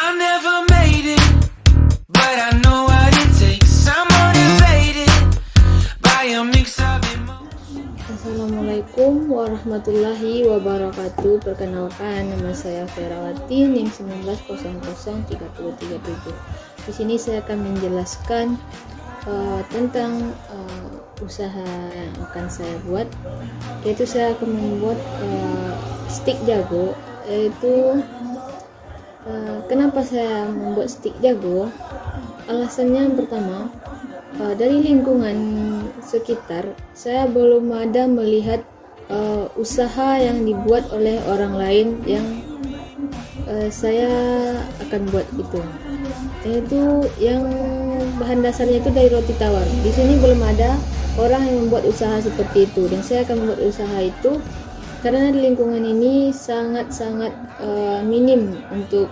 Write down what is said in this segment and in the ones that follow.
I never made it, but I know what it takes. I'm motivated by a mix of emotions. Assalamualaikum warahmatullahi wabarakatuh. Perkenalkan, nama saya Ferawati, NIM 19003037. Di sini saya akan menjelaskan tentang usaha yang akan saya buat, yaitu saya akan membuat stik jago. Yaitu kenapa saya membuat stik jago? Alasannya yang pertama, dari lingkungan sekitar saya belum ada melihat usaha yang dibuat oleh orang lain yang saya akan buat itu, yaitu yang bahan dasarnya itu dari roti tawar. Di sini belum ada orang yang membuat usaha seperti itu, dan saya akan membuat usaha itu karena di lingkungan ini sangat-sangat minim untuk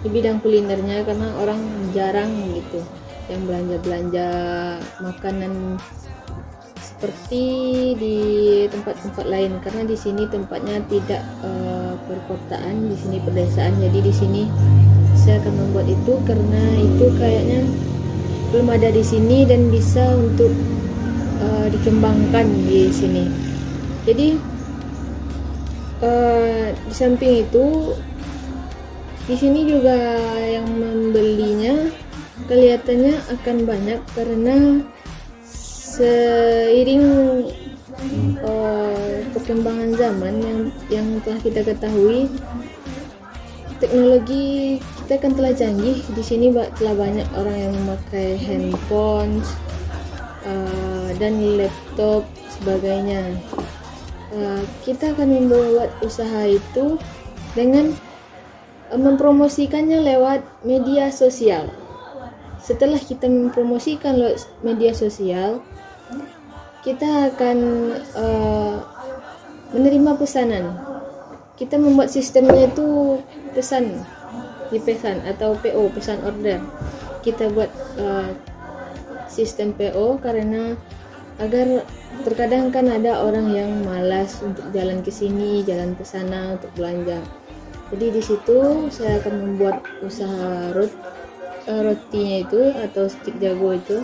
di bidang kulinernya, karena orang jarang gitu yang belanja makanan seperti di tempat-tempat lain, karena di sini tempatnya tidak perkotaan, di sini pedesaan. Jadi di sini saya akan membuat itu karena itu kayaknya belum ada di sini dan bisa untuk dikembangkan di sini. Jadi di samping itu, di sini juga yang membelinya kelihatannya akan banyak karena seiring perkembangan zaman yang telah kita ketahui, teknologi kita kan telah canggih. Di sini telah banyak orang yang memakai handphone dan laptop sebagainya. Kita akan membuat usaha itu dengan mempromosikannya lewat media sosial. Setelah kita mempromosikan lewat media sosial, kita akan menerima pesanan. Kita membuat sistemnya itu pesan atau PO, pesan order. Kita buat sistem PO karena agar terkadang kan ada orang yang malas untuk jalan ke sini, jalan ke sana untuk belanja. Jadi di situ saya akan membuat usaha rotinya itu atau stik jago itu.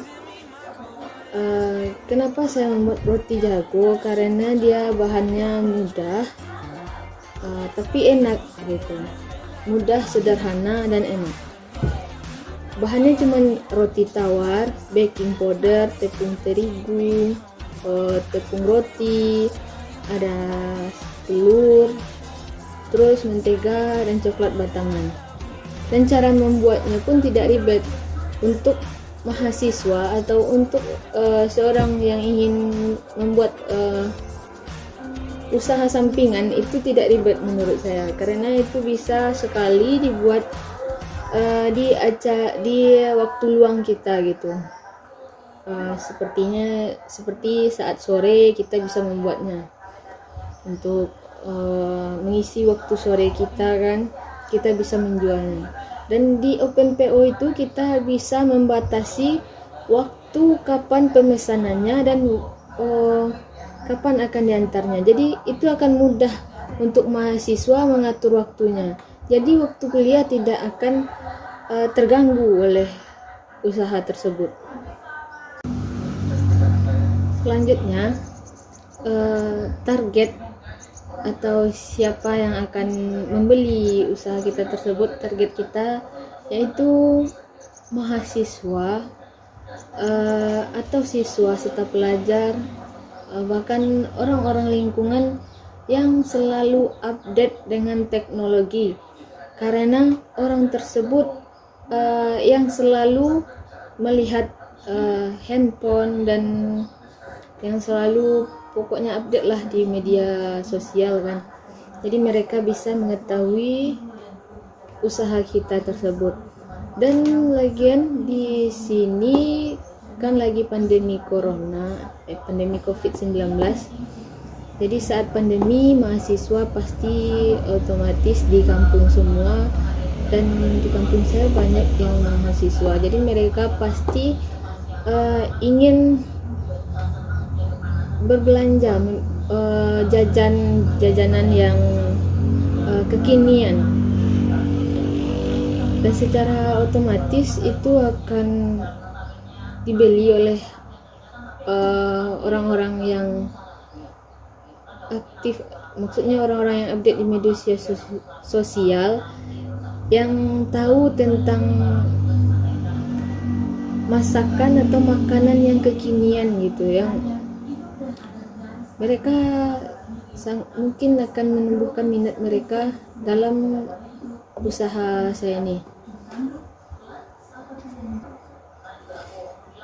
Kenapa saya membuat roti jago? Karena dia bahannya mudah, tapi enak gitu. Mudah, sederhana, dan enak. Bahannya cuma roti tawar, baking powder, tepung terigu, tepung roti, ada telur, terus mentega dan coklat batangan. Dan cara membuatnya pun tidak ribet. Untuk mahasiswa atau untuk seorang yang ingin membuat usaha sampingan itu tidak ribet menurut saya, karena itu bisa sekali dibuat di waktu luang kita gitu. Seperti saat sore kita bisa membuatnya untuk mengisi waktu sore kita kan, kita bisa menjualnya. Dan di OpenPO itu kita bisa membatasi waktu kapan pemesanannya dan kapan akan diantarnya. Jadi itu akan mudah untuk mahasiswa mengatur waktunya. Jadi waktu kuliah tidak akan terganggu oleh usaha tersebut. Selanjutnya, target atau siapa yang akan membeli usaha kita tersebut, target kita yaitu mahasiswa atau siswa serta pelajar, bahkan orang-orang lingkungan yang selalu update dengan teknologi, karena orang tersebut yang selalu melihat handphone dan yang selalu pokoknya update lah di media sosial kan. Jadi mereka bisa mengetahui usaha kita tersebut. Dan lagian di sini kan lagi pandemi pandemi COVID-19. Jadi saat pandemi mahasiswa pasti otomatis di kampung semua, dan di kampung saya banyak yang mahasiswa. Jadi mereka pasti ingin berbelanja jajanan yang kekinian. secara otomatis itu akan dibeli oleh orang-orang yang aktif, maksudnya orang-orang yang update di media sosial yang tahu tentang masakan atau makanan yang kekinian gitu, yang mereka mungkin akan menumbuhkan minat mereka dalam usaha saya ini.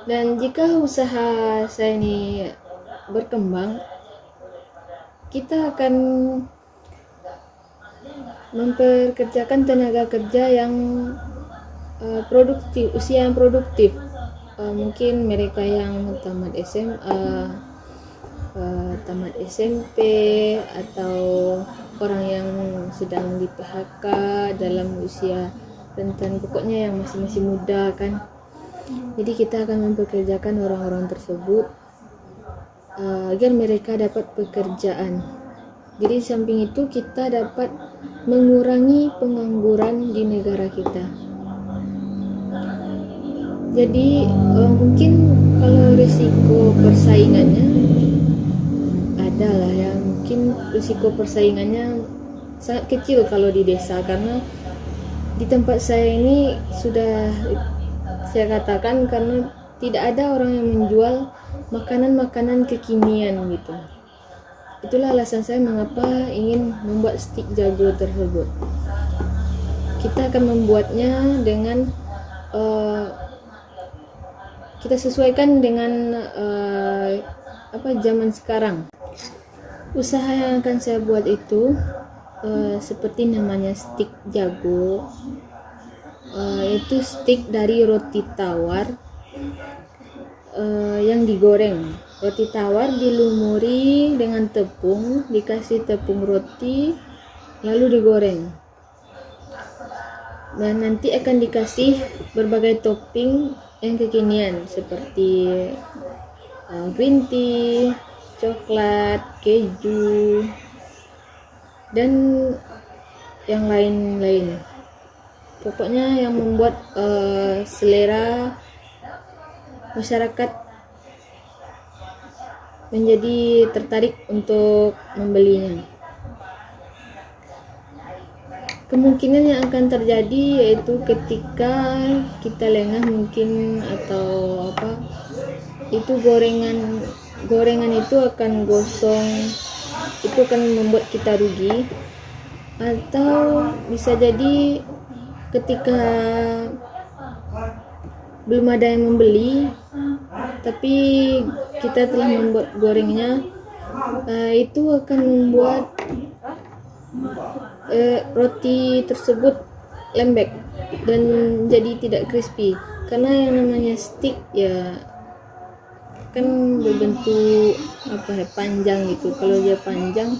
Dan jika usaha saya ini berkembang, kita akan memperkerjakan tenaga kerja yang produktif, usia yang produktif. Mungkin mereka yang tamat SMA, tamat SMP, atau orang yang sedang di PHK dalam usia rentan, pokoknya yang masih muda kan. Jadi kita akan mempekerjakan orang-orang tersebut agar mereka dapat pekerjaan. Jadi samping itu kita dapat mengurangi pengangguran di negara kita. Jadi mungkin kalau risiko persaingannya adalah ya, mungkin risiko persaingannya sangat kecil kalau di desa, karena di tempat saya ini sudah saya katakan, karena tidak ada orang yang menjual makanan-makanan kekinian gitu. Itulah alasan saya mengapa ingin membuat stik jago tersebut. Kita akan membuatnya dengan kita sesuaikan dengan zaman sekarang. Usaha yang akan saya buat itu seperti namanya stik jago, itu stik dari roti tawar yang digoreng. Roti tawar dilumuri dengan tepung, dikasih tepung roti, lalu digoreng. Dan nanti akan dikasih berbagai topping yang kekinian seperti green tea, coklat, keju, dan yang lain-lain. Pokoknya yang membuat selera masyarakat menjadi tertarik untuk membelinya. Kemungkinan yang akan terjadi yaitu ketika kita lengah mungkin atau itu gorengan itu akan gosong, itu akan membuat kita rugi. Atau bisa jadi ketika belum ada yang membeli tapi kita telah membuat gorengnya, itu akan membuat roti tersebut lembek dan jadi tidak crispy, karena yang namanya stick ya kan berbentuk panjang gitu. Kalau dia panjang,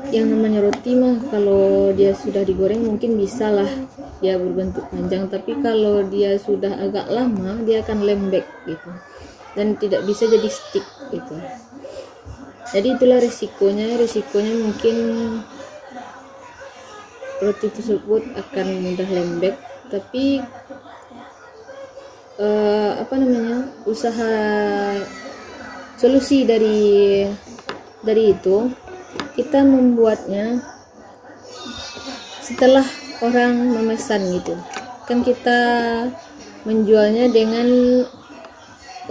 yang namanya roti mah kalau dia sudah digoreng mungkin bisa lah dia berbentuk panjang, tapi kalau dia sudah agak lama dia akan lembek gitu dan tidak bisa jadi stick gitu. Jadi itulah risikonya mungkin roti tersebut akan mudah lembek. Tapi usaha solusi dari itu, kita membuatnya setelah orang memesan gitu kan, kita menjualnya dengan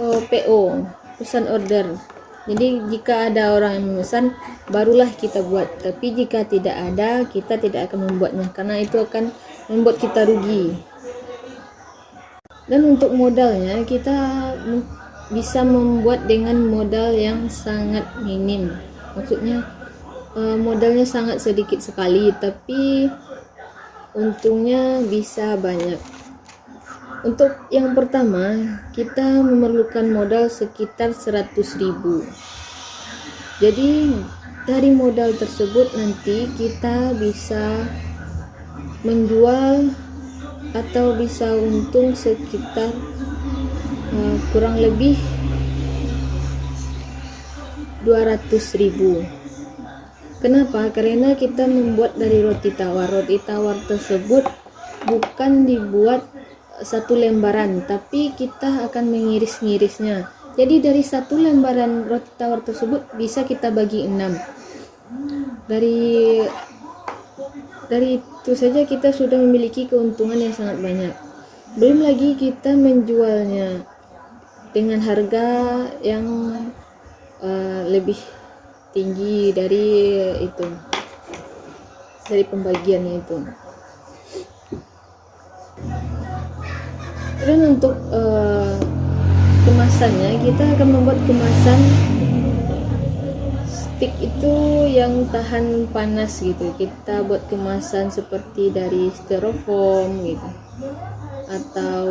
PO, pesan order. Jadi jika ada orang yang memesan barulah kita buat, tapi jika tidak ada kita tidak akan membuatnya karena itu akan membuat kita rugi. Dan untuk modalnya kita bisa membuat dengan modal yang sangat minim, maksudnya modalnya sangat sedikit sekali tapi untungnya bisa banyak. Untuk yang pertama kita memerlukan modal sekitar 100.000. Jadi dari modal tersebut nanti kita bisa menjual atau bisa untung sekitar kurang lebih 200.000. Kenapa? Karena kita membuat dari roti tawar. Roti tawar tersebut bukan dibuat satu lembaran, tapi kita akan mengiris-ngirisnya. Jadi dari satu lembaran roti tawar tersebut bisa kita bagi 6. Dari itu saja kita sudah memiliki keuntungan yang sangat banyak. Belum lagi kita menjualnya dengan harga yang lebih tinggi dari itu, dari pembagiannya itu. Dan untuk kemasannya, kita akan membuat kemasan stick itu yang tahan panas gitu. Kita buat kemasan seperti dari styrofoam gitu, atau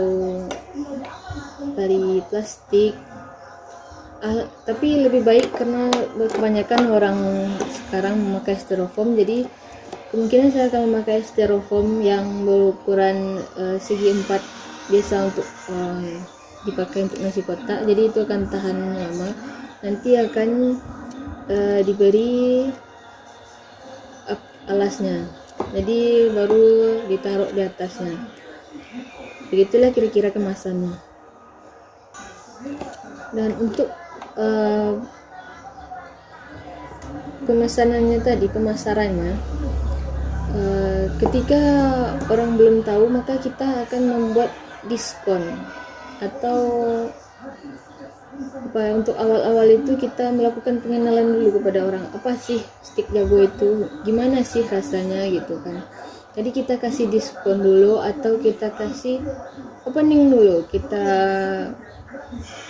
dari plastik. Tapi lebih baik karena kebanyakan orang sekarang memakai styrofoam, jadi kemungkinan saya akan memakai styrofoam yang berukuran segi 4, biasa untuk dipakai untuk nasi kotak. Jadi itu akan tahan lama. Nanti akan diberi alasnya, jadi baru ditaruh di atasnya. Begitulah kira-kira kemasannya. Dan untuk pemesanannya tadi, pemasarannya, ketika orang belum tahu, maka kita akan membuat diskon, atau untuk awal-awal itu kita melakukan pengenalan dulu kepada orang, apa sih stik jago itu, gimana sih rasanya gitu kan. Jadi kita kasih diskon dulu, atau kita kasih opening dulu. Kita,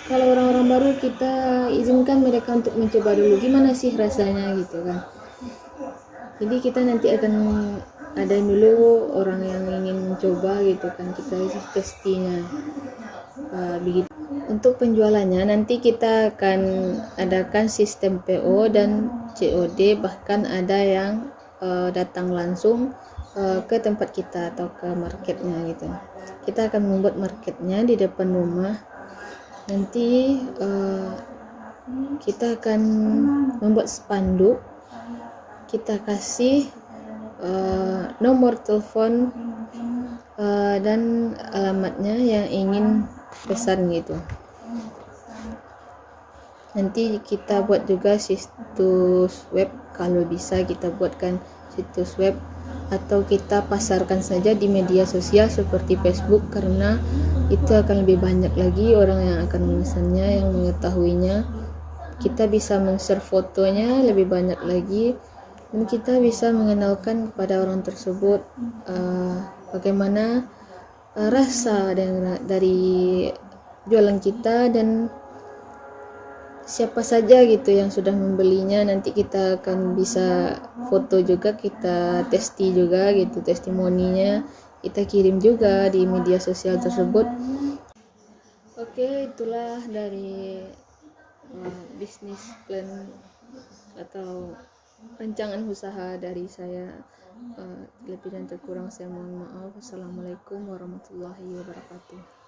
kalau orang-orang baru, kita izinkan mereka untuk mencoba dulu gimana sih rasanya gitu kan. Jadi kita nanti akan adain dulu orang yang ingin mencoba gitu kan, kita isi testinya. Begitu. Untuk penjualannya nanti kita akan adakan sistem PO dan COD, bahkan ada yang datang langsung ke tempat kita atau ke marketnya gitu. Kita akan membuat marketnya di depan rumah. Nanti kita akan membuat spanduk, kita kasih nomor telepon dan alamatnya yang ingin pesan gitu. Nanti kita buat juga situs web, kalau bisa kita buatkan situs web, atau kita pasarkan saja di media sosial seperti Facebook, karena itu akan lebih banyak lagi orang yang akan memesannya, yang mengetahuinya. Kita bisa men-share fotonya lebih banyak lagi, dan kita bisa mengenalkan kepada orang tersebut bagaimana rasa dari jualan kita, dan siapa saja gitu yang sudah membelinya. Nanti kita akan bisa foto juga, kita testi juga gitu, testimoninya kita kirim juga di media sosial tersebut. Oke, itulah dari bisnis plan atau rancangan usaha dari saya. Lebih dan terkurang saya mohon maaf. Assalamualaikum warahmatullahi wabarakatuh.